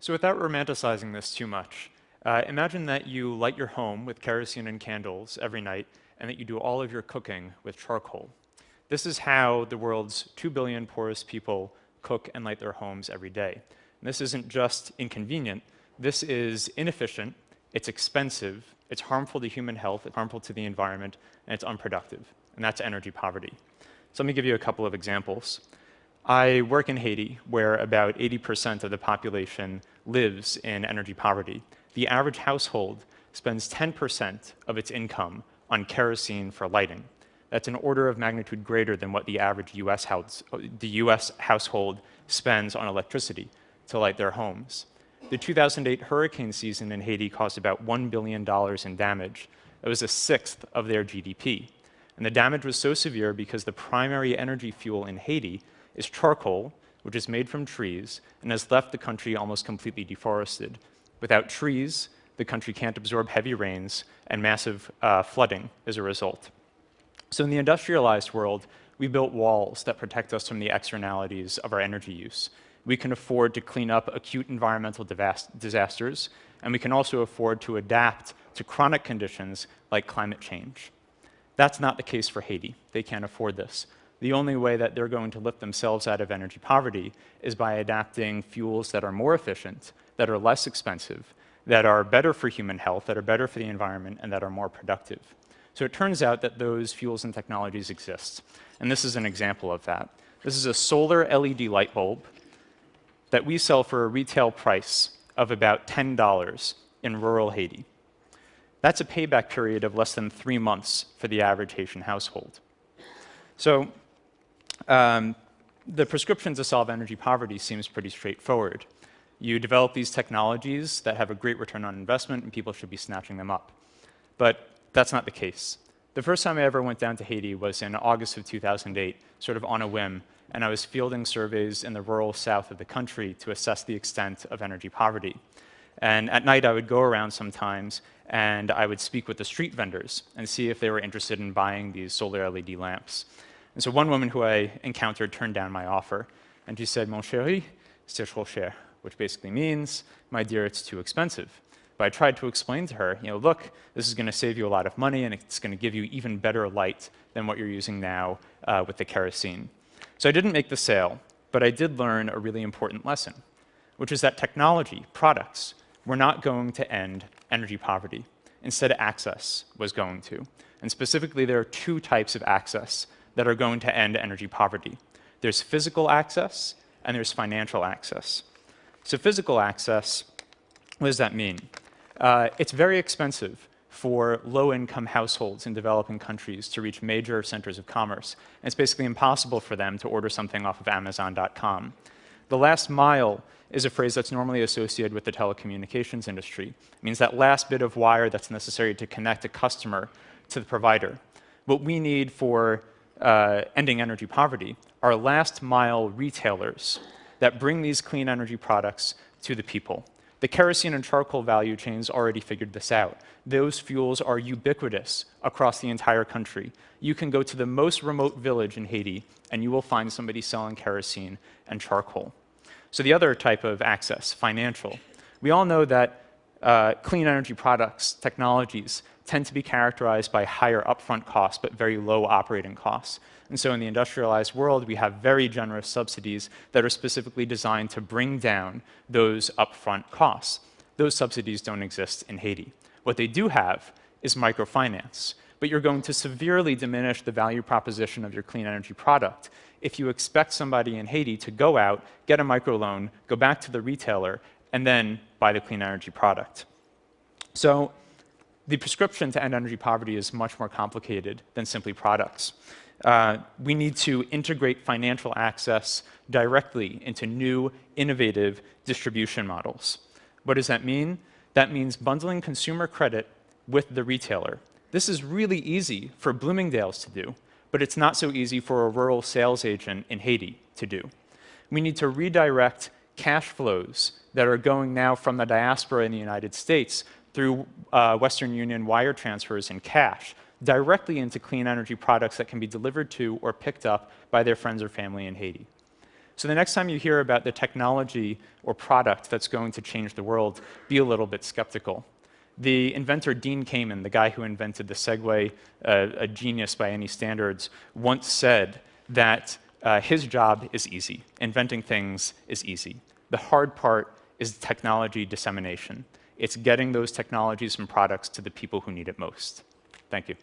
So without romanticizing this too much, imagine that you light your home with kerosene and candles every night, and that you do all of your cooking with charcoal. This is how the world's 2 billion poorest people cook and light their homes every day. And this isn't just inconvenient, this is inefficient, it's expensive, it's harmful to human health, it's harmful to the environment, and it's unproductive. And that's energy poverty. So let me give you a couple of examples. I work in Haiti, where about 80% of the population lives in energy poverty. The average household spends 10% of its income on kerosene for lighting. That's an order of magnitude greater than what the average US household spends on electricity to light their homes. The 2008 hurricane season in Haiti caused about $1 billion in damage. It was a sixth of their GDP. And the damage was so severe because the primary energy fuel in Haiti is charcoal, which is made from trees, and has left the country almost completely deforested. Without trees, the country can't absorb heavy rains, and massive flooding as a result. So in the industrialized world, we built walls that protect us from the externalities of our energy use. We can afford to clean up acute environmental disasters, and we can also afford to adapt to chronic conditions like climate change. That's not the case for Haiti. They can't afford this. The only way that they're going to lift themselves out of energy poverty is by adapting fuels that are more efficient, that are less expensive, that are better for human health, that are better for the environment, and that are more productive. So it turns out that those fuels and technologies exist. And this is an example of that. This is a solar LED light bulb that we sell for a retail price of about $10 in rural Haiti. That's a payback period of less than 3 months for the average Haitian household. So the prescription to solve energy poverty seems pretty straightforward. You develop these technologies that have a great return on investment, and people should be snatching them up. But that's not the case. The first time I ever went down to Haiti was in August of 2008, sort of on a whim, and I was fielding surveys in the rural south of the country to assess the extent of energy poverty. And at night, I would go around sometimes, and I would speak with the street vendors and see if they were interested in buying these solar LED lamps. And so one woman who I encountered turned down my offer, and she said, "Mon chéri, c'est trop cher," which basically means, "My dear, it's too expensive." But I tried to explain to her, look, this is going to save you a lot of money, and it's going to give you even better light than what you're using now with the kerosene. So I didn't make the sale, but I did learn a really important lesson, which is that technology, products, were not going to end energy poverty. Instead, access was going to. And specifically, there are 2 types of access that are going to end energy poverty. There's physical access, and there's financial access. So physical access, what does that mean? It's very expensive for low-income households in developing countries to reach major centers of commerce. And it's basically impossible for them to order something off of Amazon.com. The last mile is a phrase that's normally associated with the telecommunications industry. It means that last bit of wire that's necessary to connect a customer to the provider. What we need for ending energy poverty are last-mile retailers that bring these clean energy products to the people. The kerosene and charcoal value chains already figured this out. Those fuels are ubiquitous across the entire country. You can go to the most remote village in Haiti, and you will find somebody selling kerosene and charcoal. So the other type of access, financial. We all know that clean energy products, technologies, tend to be characterized by higher upfront costs, but very low operating costs. And so in the industrialized world, we have very generous subsidies that are specifically designed to bring down those upfront costs. Those subsidies don't exist in Haiti. What they do have is microfinance, but you're going to severely diminish the value proposition of your clean energy product if you expect somebody in Haiti to go out, get a microloan, go back to the retailer, and then buy the clean energy product. So the prescription to end energy poverty is much more complicated than simply products. We need to integrate financial access directly into new, innovative distribution models. What does that mean? That means bundling consumer credit with the retailer. This is really easy for Bloomingdale's to do, but it's not so easy for a rural sales agent in Haiti to do. We need to redirect cash flows that are going now from the diaspora in the United States through Western Union wire transfers in cash directly into clean energy products that can be delivered to or picked up by their friends or family in Haiti. So the next time you hear about the technology or product that's going to change the world, be a little bit skeptical. The inventor Dean Kamen, the guy who invented the Segway, a genius by any standards, once said that his job is easy. Inventing things is easy. The hard part is technology dissemination. It's getting those technologies and products to the people who need it most. Thank you.